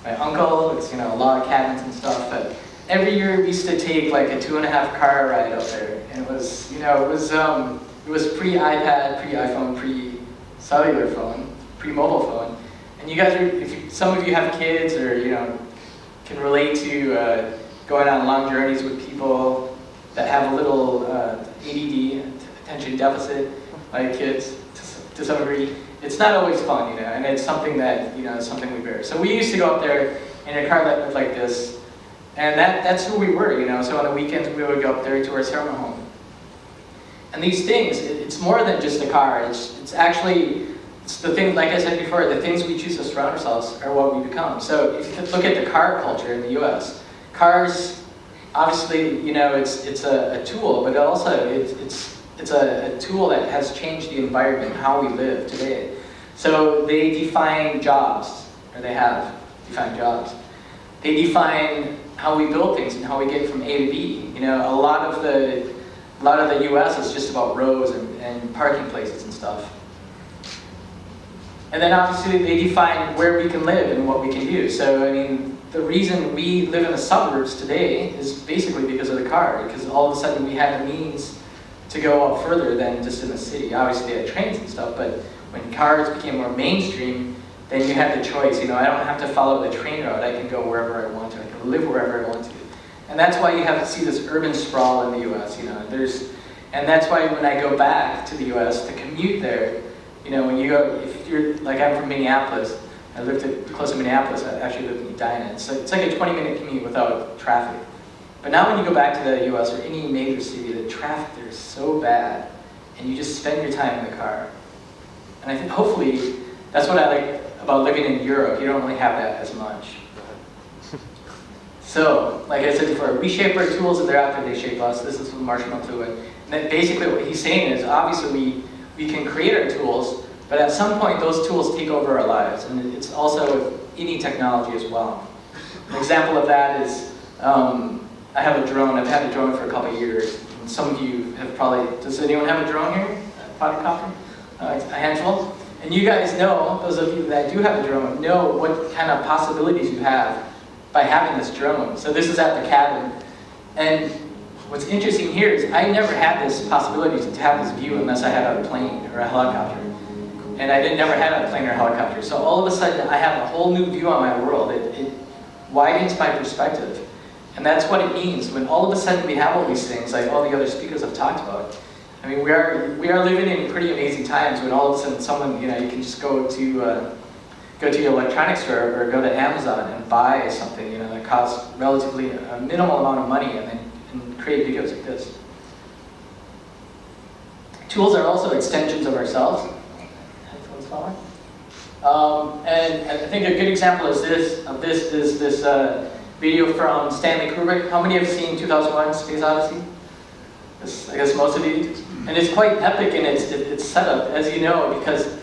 my uncle. It's, you know, a lot of cabins and stuff. But every year we used to take like a 2.5-car ride out there, and it was, you know, it was pre-iPad, pre-iPhone, pre-cellular phone, pre-mobile phone. And you guys are, some of you have kids, or you know, can relate to going on long journeys with people that have a little ADD, attention deficit, like kids, to some degree. It's not always fun, you know, and it's something that, you know, is something we bear. So we used to go up there in a car that looked like this, and that's who we were, you know. So on the weekends we would go up there to our summer home. And these things, it's more than just a car. It's actually, it's the thing, like I said before, the things we choose to surround ourselves are what we become. So if you look at the car culture in the US, cars, obviously, you know, it's a tool, but also it's a tool that has changed the environment, how we live today. So they define jobs, or they have defined jobs. They define how we build things and how we get from A to B. You know, a lot of the US is just about roads and parking places and stuff. And then obviously they define where we can live and what we can do. So I mean, the reason we live in the suburbs today is basically because of the car, because all of a sudden we had the means to go out further than just in the city. Obviously they had trains and stuff, but when cars became more mainstream, then you had the choice. You know, I don't have to follow the train route. I can go wherever I want to. I can live wherever I want to. And that's why you have to see this urban sprawl in the US, you know. And that's why when I go back to the US to commute there, you know, when you go, if you're, like I'm from Minneapolis, I lived close to Minneapolis, I actually lived in Edina. It's like a 20-minute commute without traffic. But now when you go back to the US or any major city, the traffic there is so bad, and you just spend your time in the car. And I think hopefully, that's what I like about living in Europe. You don't really have that as much. So, like I said before, we shape our tools and they're out there, they shape us. This is from Marshall McLuhan. And then basically what he's saying is, obviously we can create our tools, but at some point those tools take over our lives. And it's also with any technology as well. An example of that is, I have a drone. I've had a drone for a couple of years. And some of you have probably, does anyone have a drone here? A quadcopter? A handful? And you guys know, those of you that do have a drone, know what kind of possibilities you have by having this drone. So this is at the cabin. And what's interesting here is I never had this possibility to have this view unless I had a plane or a helicopter. And I never had a plane or a helicopter. So all of a sudden I have a whole new view on my world. It widens my perspective. And that's what it means when all of a sudden we have all these things like all the other speakers have talked about. I mean, we are living in pretty amazing times when all of a sudden someone, you know, you can just go to your electronics store or go to Amazon and buy something, you know, that costs relatively a minimal amount of money and create videos like this. Tools are also extensions of ourselves. Headphones following. And I think a good example is this video from Stanley Kubrick. How many have seen 2001: Space Odyssey? I guess most of you. And it's quite epic in its setup, as you know, because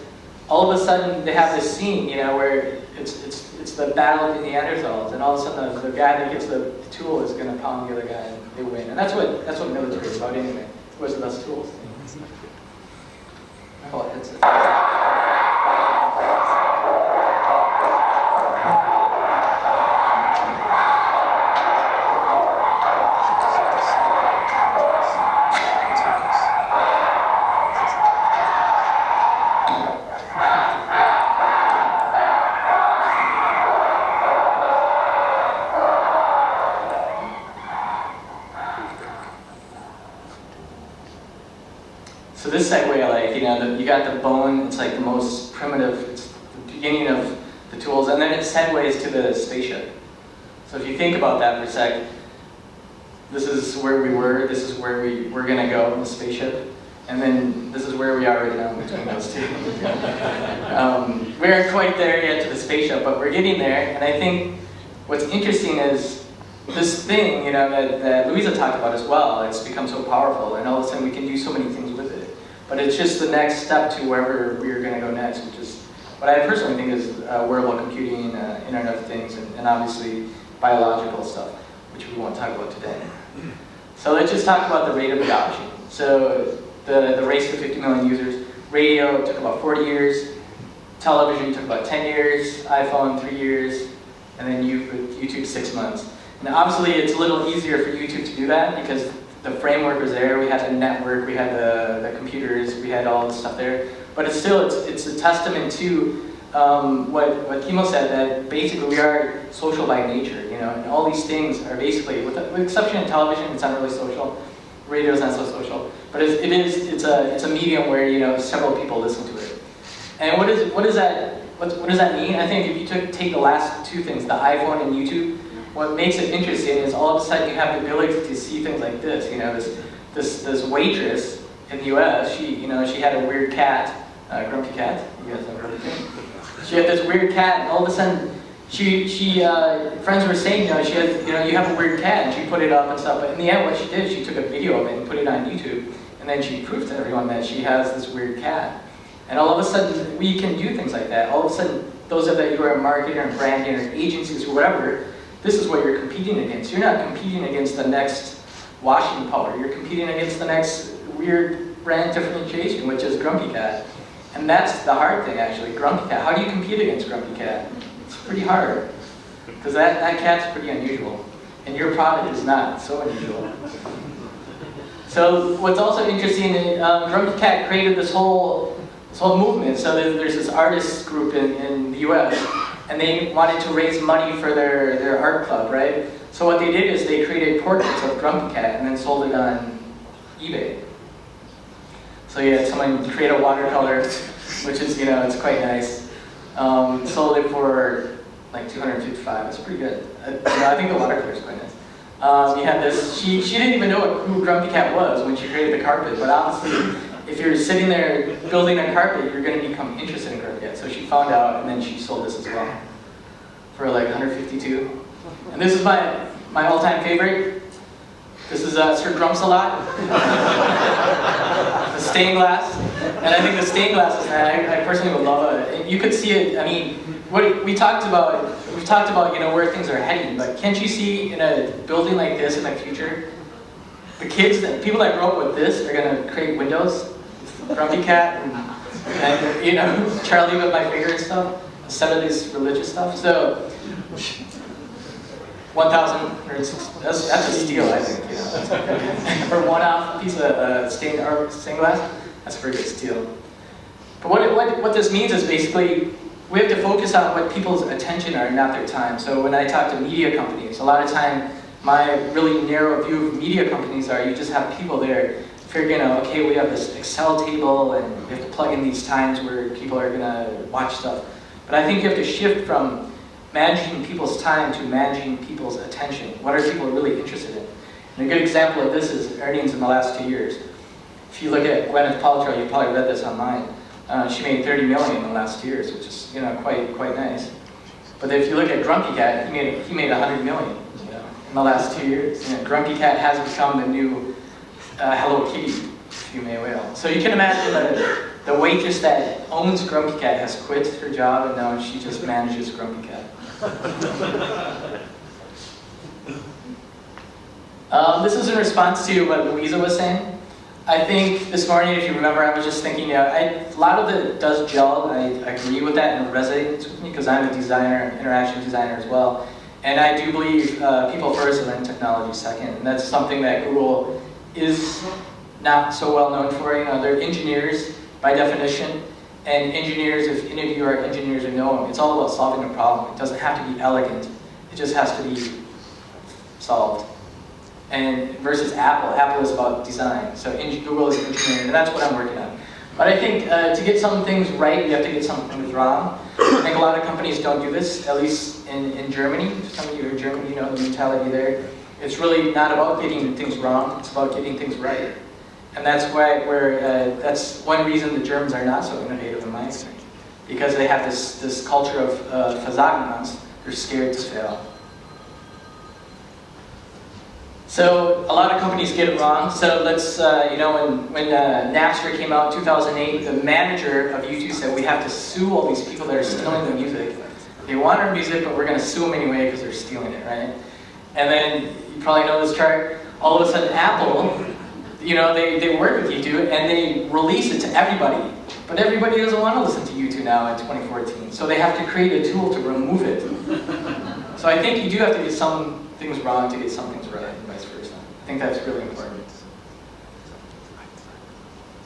all of a sudden they have this scene, you know, where it's the battle of the Neanderthals, and all of a sudden the guy that gets the tool is going to pound the other guy, and they win. And that's what military is about anyway. Who has the best tools? Oh, that's it. So this segue, like, you know, you got the bone, it's like the most primitive, it's the beginning of the tools, and then it segues to the spaceship. So if you think about that for a sec, this is where we were, this is where we're gonna go in the spaceship, and then this is where we are right now between those two. We aren't quite there yet to the spaceship, but we're getting there, and I think what's interesting is this thing, you know, that Louisa talked about as well, it's become so powerful, and all of a sudden we can do so many things with it. But it's just the next step to wherever we're going to go next, which is what I personally think is wearable computing, Internet of Things, and obviously biological stuff, which we won't talk about today. So let's just talk about the rate of adoption. So the race to 50 million users, radio took about 40 years, television took about 10 years, iPhone 3 years, and then YouTube 6 months. And obviously it's a little easier for YouTube to do that because the framework was there, we had the network, we had the computers, we had all the stuff there. But it's still, it's a testament to what Kimo said, that basically we are social by nature, you know, and all these things are basically, with the exception of television, it's not really social, radio is not so social, but it's a medium where, you know, several people listen to it. And what does that mean? I think if you take the last two things, the iPhone and YouTube, what makes it interesting is all of a sudden you have the ability to see things like this. You know, this waitress in the U.S. She had a weird cat, grumpy cat. You guys ever heard of it? She had this weird cat, and all of a sudden, friends were saying, you know, she has, you know, you have a weird cat, and she put it up and stuff. But in the end, what she did, she took a video of it and put it on YouTube, and then she proved to everyone that she has this weird cat. And all of a sudden, we can do things like that. All of a sudden, those of you who are marketing or branding or agencies or whatever, this is what you're competing against. You're not competing against the next washing powder. You're competing against the next weird brand differentiation, which is Grumpy Cat. And that's the hard thing, actually, Grumpy Cat. How do you compete against Grumpy Cat? It's pretty hard, because that cat's pretty unusual, and your product is not so unusual. So what's also interesting, Grumpy Cat created this whole movement. So there's this artist group in the US, and they wanted to raise money for their art club, right? So what they did is they created portraits of Grumpy Cat and then sold it on eBay. So you had someone create a watercolor, which is, you know, it's quite nice. Sold it for like $255. It's pretty good. I think the watercolor is quite nice. You had this. She didn't even know who Grumpy Cat was when she created the carpet, but obviously, if you're sitting there building a carpet, you're going to become interested in Grumpy Cat. So she found out, and then she sold this as well for like $152. And this is my all-time favorite. This is Sir Drumsalot, the stained glass. And I think the stained glass is, I personally would love it. You could see it. I mean, we've talked about, you know, where things are heading. But can't you see in a building like this in the future, the people that grow up with this are going to create windows, Grumpy Cat, and you know, Charlie with my finger and stuff, instead of this religious stuff. So 1,000, that's a steal, I think. You know, for one-off piece of stained glass, that's a pretty good steal. But what this means is basically we have to focus on what people's attention are, not their time. So when I talk to media companies, a lot of time my really narrow view of media companies are you just have people there figuring out, okay, we have this Excel table and we have to plug in these times where people are going to watch stuff. But I think you have to shift from managing people's time to managing people's attention. What are people really interested in? And a good example of this is earnings in the last 2 years. If you look at Gwyneth Paltrow, you probably read this online. She made $30 million in the last 2 years, which is, you know, quite nice. But if you look at Grumpy Cat, he made $100 million, you know, in the last 2 years. You know, Grumpy Cat has become the new Hello Kitty, if you may will. So you can imagine the waitress that owns Grumpy Cat has quit her job, and now she just manages Grumpy Cat. This is in response to what Louisa was saying. I think this morning, if you remember, I was just thinking, a lot of it does gel. I agree with that and it resonates with me because I'm a designer, interaction designer as well. And I do believe people first and then technology second. And that's something that Google is not so well known for. You know, they're engineers by definition. And engineers, if any of you are engineers or know them, it's all about solving a problem. It doesn't have to be elegant. It just has to be solved. And versus Apple is about design. So Google is engineering, and that's what I'm working on. But I think to get some things right, you have to get some things wrong. I think a lot of companies don't do this, at least in Germany. Some of you are in Germany, you know the mentality there. It's really not about getting things wrong, it's about getting things right. And that's that's one reason the Germans are not so innovative in my opinion. Because they have this culture of Versagensangst. They're scared to fail. So a lot of companies get it wrong. So let's, you know, when Napster came out in 2008, the manager of YouTube said we have to sue all these people that are stealing the music. They want our music, but we're going to sue them anyway because they're stealing it, right? And then you probably know this chart. All of a sudden, Apple, you know, they work with YouTube and they release it to everybody. But everybody doesn't want to listen to YouTube now in 2014. So they have to create a tool to remove it. So I think you do have to get some things wrong to get some things right, and vice versa. I think that's really important.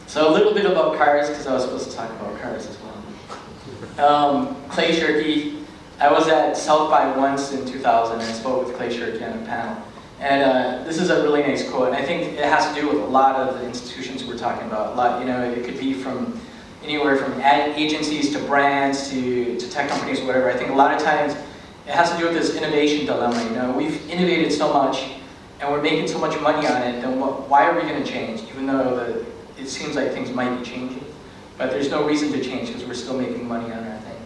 So a little bit about cars, because I was supposed to talk about cars as well. Clay Shirky. I was at South by once in 2000 and spoke with Clay Shirky on a panel. And this is a really nice quote. And I think it has to do with a lot of the institutions we're talking about. A lot, it could be from anywhere from ad agencies to brands to tech companies, whatever. I think a lot of times it has to do with this innovation dilemma. We've innovated so much and we're making so much money on it, then why are we going to change? Even though it seems like things might be changing. But there's no reason to change because we're still making money on our thing.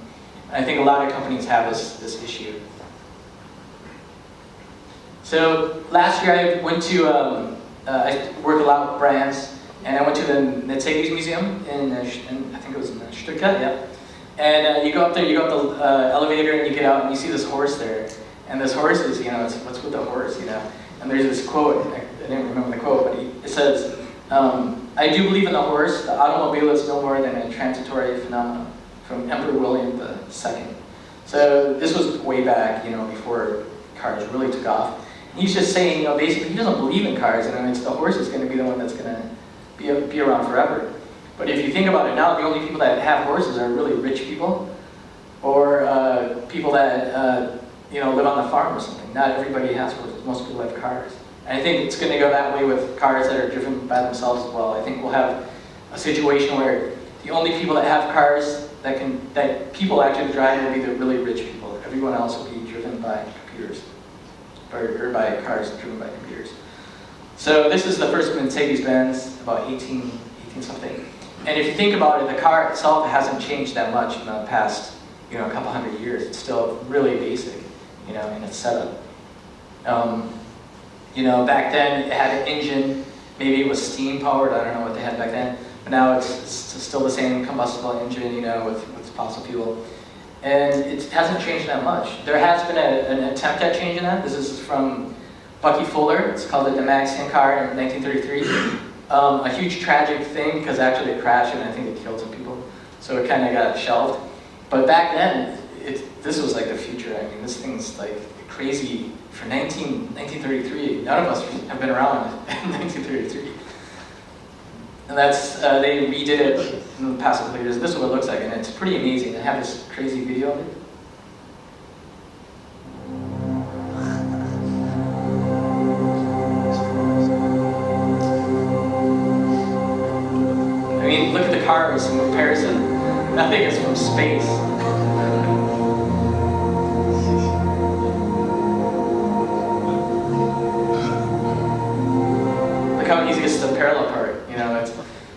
And I think a lot of companies have this issue. So last year I went to, I work a lot with brands, and I went to the Mercedes Museum in I think it was in Stuttgart, yeah. And you go up there, you go up the elevator, and you get out, and you see this horse there. And this horse is, what's with the horse, And there's this quote, I didn't remember the quote, but it says, I do believe in the horse. The automobile is no more than a transitory phenomenon, from Emperor William II. So this was way back, before cars really took off. And he's just saying, basically he doesn't believe in cars, and it's the horse is going to be the one that's going to be around forever. But if you think about it now, the only people that have horses are really rich people, or people that live on the farm or something. Not everybody has horses. Most people have cars. And I think it's going to go that way with cars that are driven by themselves as well. I think we'll have a situation where the only people that have cars that people actually drive will be the really rich people. Everyone else will be driven by computers, or by cars driven by computers. So this is the first Mercedes-Benz, about 18 something. And if you think about it, the car itself hasn't changed that much in the past, a couple hundred years. It's still really basic, in its setup. Back then it had an engine. Maybe it was steam powered. I don't know what they had back then. But now it's still the same combustible engine, with fossil fuel. And it hasn't changed that much. There has been an attempt at changing that. This is from Bucky Fuller. It's called the Damaxian car in 1933. A huge tragic thing, because actually it crashed and I think it killed some people. So it kind of got shelved. But back then, this was like the future. I mean, this thing's like crazy. For 1933, none of us have been around in 1933. And they redid it in the past couple of years. This is what it looks like, and it's pretty amazing. They have this crazy video of it. I mean, look at the cars in comparison. Nothing is from space. Look how easy it is to parallel park.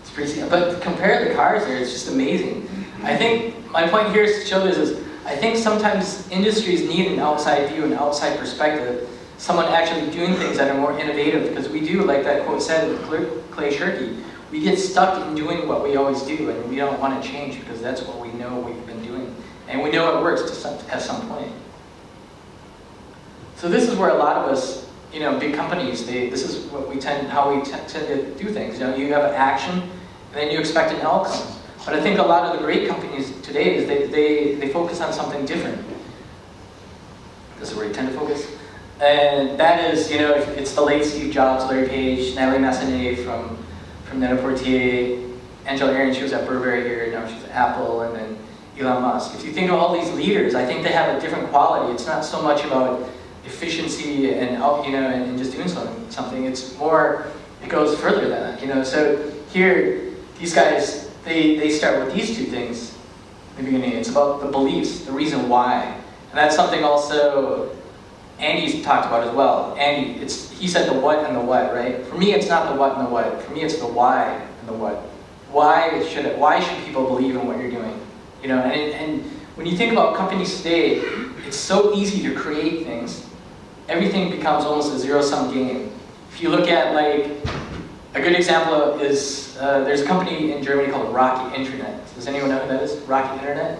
It's pretty. But compare the cars here; it's just amazing. I think my point here is to show this is I think sometimes industries need an outside view, an outside perspective, someone actually doing things that are more innovative, because we do, like that quote said with Clay Shirky, we get stuck in doing what we always do, and we don't want to change because that's what we know we've been doing. And we know it works at some point. So this is where a lot of us, big companies, this is what how we tend to do things. You have an action, and then you expect an outcome. But I think a lot of the great companies today is they focus on something different. This is where you tend to focus. And that is, it's the late Steve Jobs, Larry Page, Natalie Massenet from Net-a-Porter, Angela Aaron, she was at Burberry here, now she's at Apple, and then Elon Musk. If you think of all these leaders, I think they have a different quality. It's not so much about efficiency and and just doing something. It's more, it goes further than that. So here, these guys, they start with these two things in the beginning. It's about the beliefs, the reason why. And that's something also Andy's talked about as well. Andy, he said the what and the what, right? For me, it's not the what and the what. For me, it's the why and the what. Why should people believe in what you're doing? And when you think about companies today, it's so easy to create things. Everything becomes almost a zero-sum game. If you look at, a good example is, there's a company in Germany called Rocky Internet. Does anyone know who that is? Rocky Internet?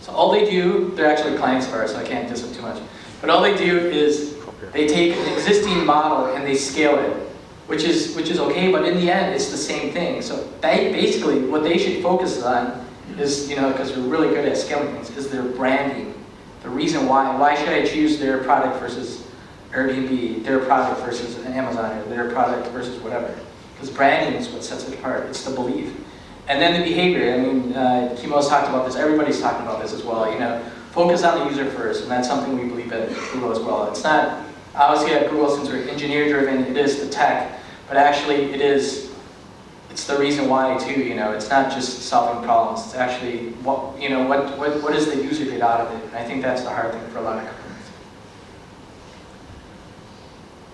So all they do, they're actually clients of ours, so I can't diss them too much. But all they do is they take an existing model and they scale it, which is okay, but in the end, it's the same thing. So basically, what they should focus on is, because we're really good at scaling things, is their branding. the reason why should I choose their product versus Airbnb, their product versus Amazon, or their product versus whatever. Because branding is what sets it apart, it's the belief. And then the behavior, I mean, Kimo's talked about this, everybody's talking about this as well, you know, focus on the user first, and that's something we believe at Google as well. It's not, obviously at Google, since we're engineer driven, it is the tech, but actually it's the reason why too, you know, it's not just solving problems, it's actually, what does the user get out of it? And I think that's the hard thing for a lot of companies.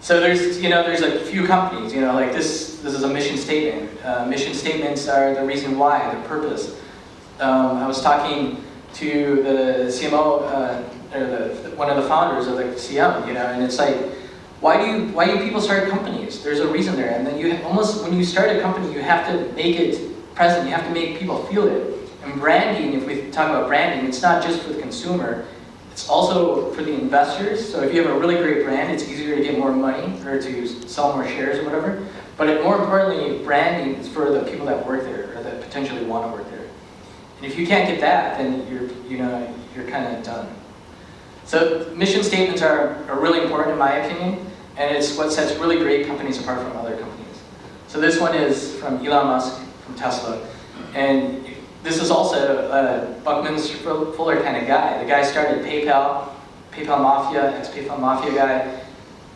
So there's a few companies, you know, like this is a mission statement. Mission statements are the reason why, the purpose. I was talking to the CMO, or one of the founders of the CM, you know, and it's like, why do people start companies? There's a reason there, and then when you start a company, you have to make it present, you have to make people feel it. And branding, if we talk about branding, it's not just for the consumer, it's also for the investors. So if you have a really great brand, it's easier to get more money or to sell more shares or whatever. But more importantly, branding is for the people that work there or that potentially want to work there. And if you can't get that, then you're kind of done. So mission statements are really important in my opinion, and it's what sets really great companies apart from other companies. So this one is from Elon Musk from Tesla, and this is also a Buckminster-Fuller kind of guy. The guy started PayPal Mafia, ex-PayPal Mafia guy,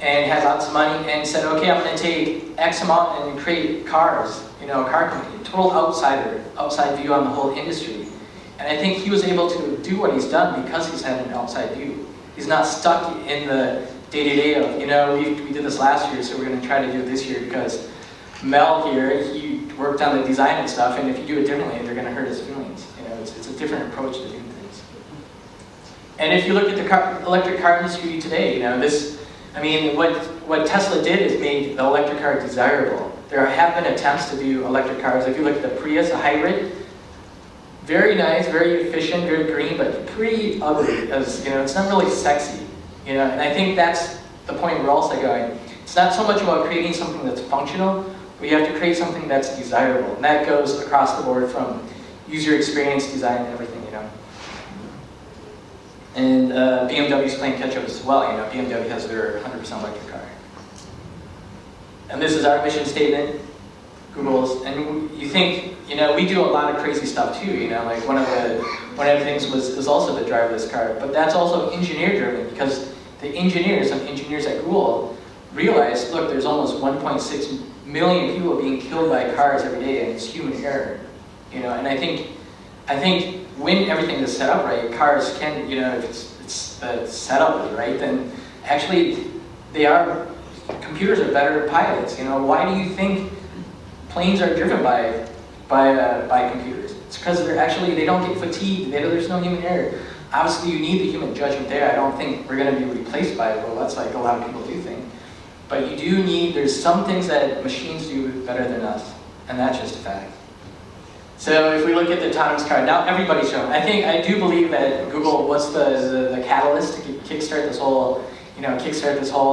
and had lots of money and said, okay, I'm going to take X amount and create cars, you know, a car company. Total outside view on the whole industry. And I think he was able to do what he's done because he's had an outside view. He's not stuck in the day-to-day of, you know, we did this last year, so we're going to try to do it this year because Mel here, he worked on the design and stuff, and if you do it differently, they're going to hurt his feelings. You know, it's a different approach to doing things. And if you look at the electric car industry today, you know, what Tesla did is made the electric car desirable. There have been attempts to do electric cars. If you look at the Prius, a hybrid, very nice, very efficient, very green, but pretty ugly. As you know, it's not really sexy. You know, and I think that's the point we're also going. It's not so much about creating something that's functional, but you have to create something that's desirable, and that goes across the board from user experience, design, and everything. You know. And BMW's playing catch up as well. You know, BMW has their 100% electric car. And this is our mission statement, Google's. And you think, you know, we do a lot of crazy stuff too. You know, like one of the things is also the driverless car, but that's also engineer driven because some engineers at Google realized, look, there's almost 1.6 million people being killed by cars every day, and it's human error. You know, and I think when everything is set up right, cars can, you know, if it's set up right, then actually computers are better pilots. You know, why do you think planes are driven by computers? It's because they don't get fatigued. There's no human error. Obviously, you need the human judgment there. I don't think we're going to be replaced by robots like a lot of people do think. But there's some things that machines do better than us, and that's just a fact. So if we look at the autonomous car, now everybody's shown. I do believe that Google was the catalyst to kickstart this whole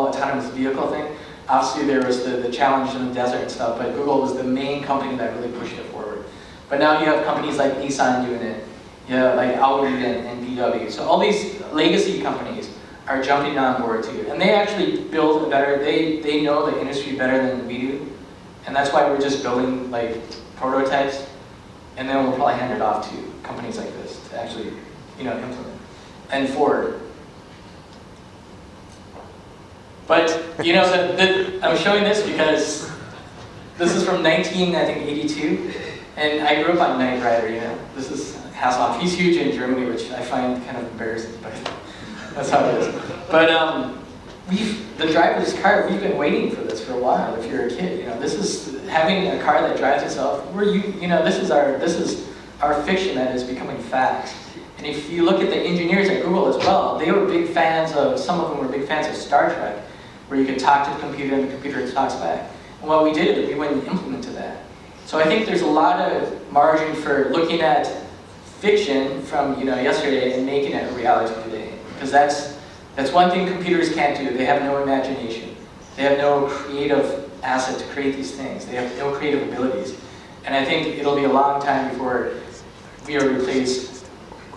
autonomous vehicle thing. Obviously, there was the challenge in the desert and stuff, but Google was the main company that really pushed it forward. But now you have companies like Nissan doing it, like Audi and VW. So all these legacy companies are jumping on board too, and they actually build they know the industry better than we do, and that's why we're just building like prototypes, and then we'll probably hand it off to companies like this to actually, implement. And Ford. But I'm showing this because this is from 1982, and I grew up on Knight Rider. This is Hasselhoff. He's huge in Germany, which I find kind of embarrassing, but that's how it is. But the driverless car, we've been waiting for this for a while. If you're a kid, this is having a car that drives itself. This is our fiction that is becoming fact. And if you look at the engineers at Google as well, they were big fans of. Some of them were big fans of Star Trek, where you could talk to the computer and the computer talks back. And what we did is we went and implemented that. So I think there's a lot of margin for looking at fiction from yesterday and making it a reality today. Because that's one thing computers can't do. They have no imagination. They have no creative asset to create these things. They have no creative abilities. And I think it'll be a long time before we are replaced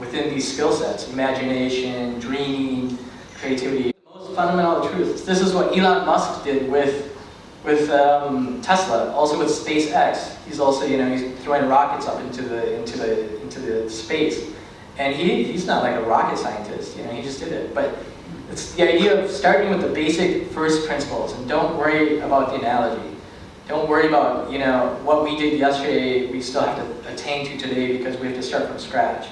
within these skill sets: imagination, dreaming, creativity. The most fundamental truths. This is what Elon Musk did with Tesla, also with SpaceX. He's also, he's throwing rockets up into the space, and he's not like a rocket scientist. He just did it. But it's the idea of starting with the basic first principles, and don't worry about the analogy. Don't worry about what we did yesterday. We still have to attain to today because we have to start from scratch.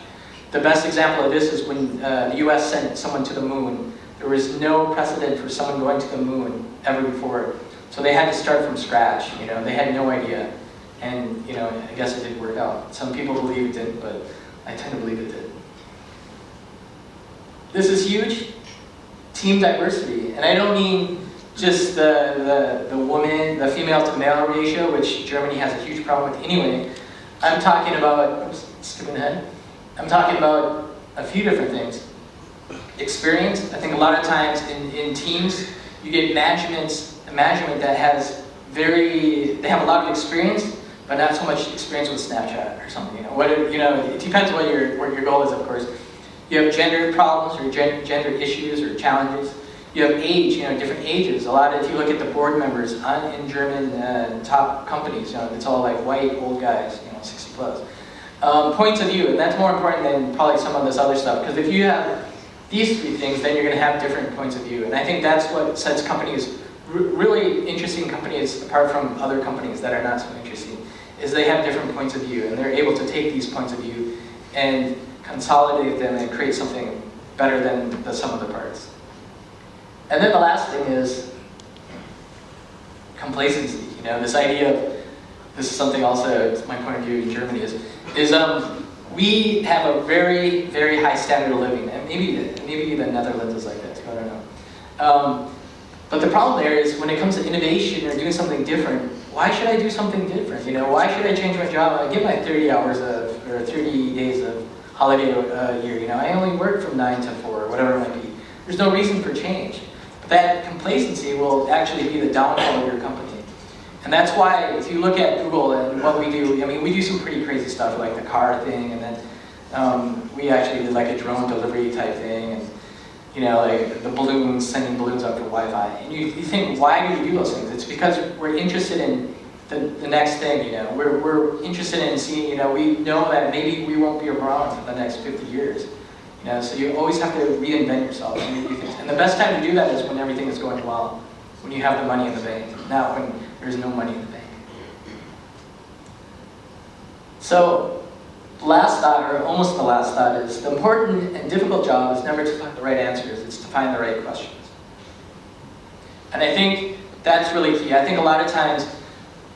The best example of this is when the U.S. sent someone to the moon. There was no precedent for someone going to the moon ever before. So they had to start from scratch, they had no idea. And, I guess it did work out. Some people believe it didn't, but I tend to believe it did. This is huge, team diversity. And I don't mean just the female to male ratio, which Germany has a huge problem with anyway. I'm talking about, skipping ahead. I'm talking about a few different things. Experience. I think a lot of times in teams, you get management that has they have a lot of experience, but not so much experience with Snapchat or something. It depends what your goal is, of course. You have gender problems or gender issues or challenges. You have age, different ages. If you look at the board members in German top companies, it's all like white old guys, 60 plus. Points of view, and that's more important than probably some of this other stuff, because if you have these three things, then you're going to have different points of view. And I think that's what sets companies, really interesting companies, apart from other companies that are not so interesting, is they have different points of view, and they're able to take these points of view and consolidate them and create something better than the sum of the parts. And then the last thing is complacency. This idea of, this is something also, it's my point of view in Germany, is we have a very, very high standard of living, and maybe the Netherlands is like that too, I don't know. But the problem there is when it comes to innovation or doing something different, why should I do something different? Why should I change my job? I get my 30 hours or 30 days of holiday a year. I only work from 9 to 4, or whatever it might be. There's no reason for change. But that complacency will actually be the downfall of your company. And that's why if you look at Google and what we do, we do some pretty crazy stuff like the car thing, and then we actually did like a drone delivery type thing, and like the balloons, sending balloons up for Wi-Fi. And you think, why do we do those things? It's because we're interested in the next thing, We're interested in seeing, we know that maybe we won't be around for the next 50 years. So you always have to reinvent yourself and do things. And the best time to do that is when everything is going well, when you have the money in the bank, not when there's no money in the bank. So, the last thought, or almost the last thought, is the important and difficult job is never to find the right answers, it's to find the right questions. And I think that's really key. I think a lot of times,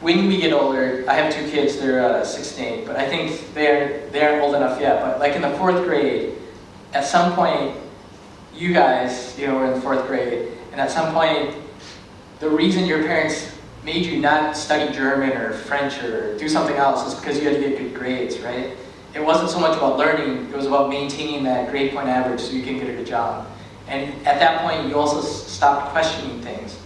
when we get older, I have 2 kids, they're 6 and 8, but I think they aren't old enough yet, but like in the 4th grade, at some point, you guys, were in the 4th grade, and at some point, the reason your parents made you not study German or French or do something else is because you had to get good grades, right? It wasn't so much about learning, it was about maintaining that grade point average so you can get a good job. And at that point, you also stopped questioning things.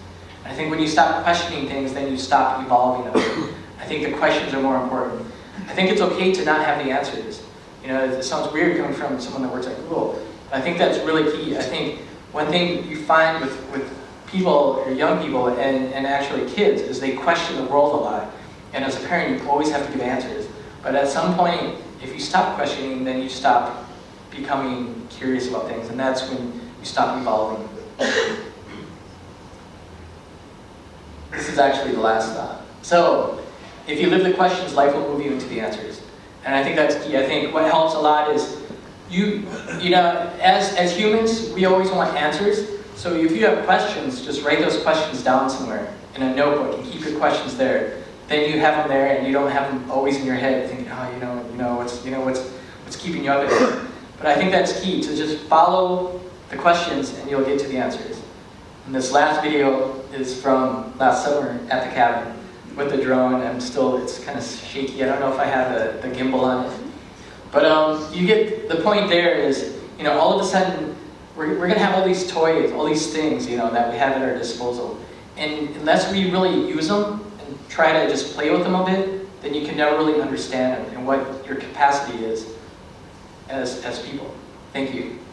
And I think when you stop questioning things, then you stop evolving them. I think the questions are more important. I think it's okay to not have the answers. It sounds weird coming from someone that works at Google, but I think that's really key. I think one thing you find with people, or young people, and actually kids, is they question the world a lot. And as a parent, you always have to give answers. But at some point, if you stop questioning, then you stop becoming curious about things, and that's when you stop evolving. This is actually the last thought. So, if you live the questions, life will move you into the answers. And I think that's key. I think what helps a lot is, as humans, we always want answers. So if you have questions, just write those questions down somewhere in a notebook and keep your questions there. Then you have them there, and you don't have them always in your head thinking, what's keeping you up at night. But I think that's key, to just follow the questions and you'll get to the answers. And this last video is from last summer at the cabin with the drone. It's kind of shaky. I don't know if I have the gimbal on it. But you get the point there is, all of a sudden, we're going to have all these toys, all these things, that we have at our disposal. And unless we really use them and try to just play with them a bit, then you can never really understand them and what your capacity is. as people. Thank you.